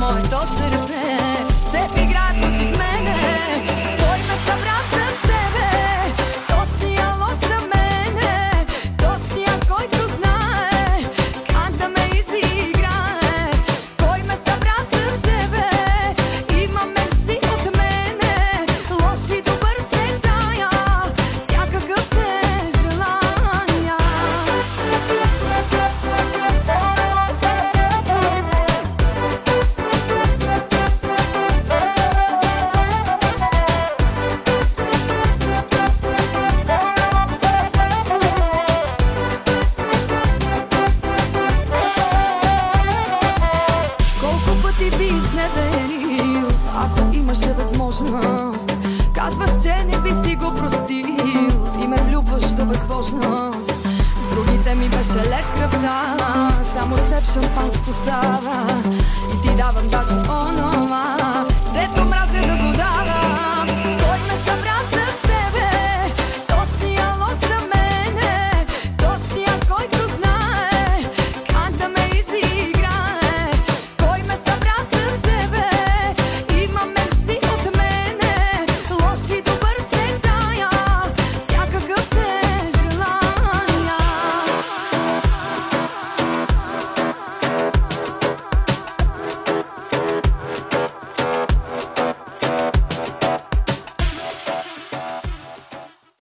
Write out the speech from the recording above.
моето сърце. С теб играе против мене. Той ме събра с тебе. Точния лош за мене. Точния, който знае как да ме изиграе. Той ме събра с тебе. Има мерси от мене. Лош и добър се тая. Всякакъв те желая. Колко пъти би изневерил, ако имаше възможност. Казваш, че не би си го простил и ме влюбваш до безбожност. С другите ми беше лед кръвта, само с теб шампанско става. И ти давам даже онова, дето мразя да го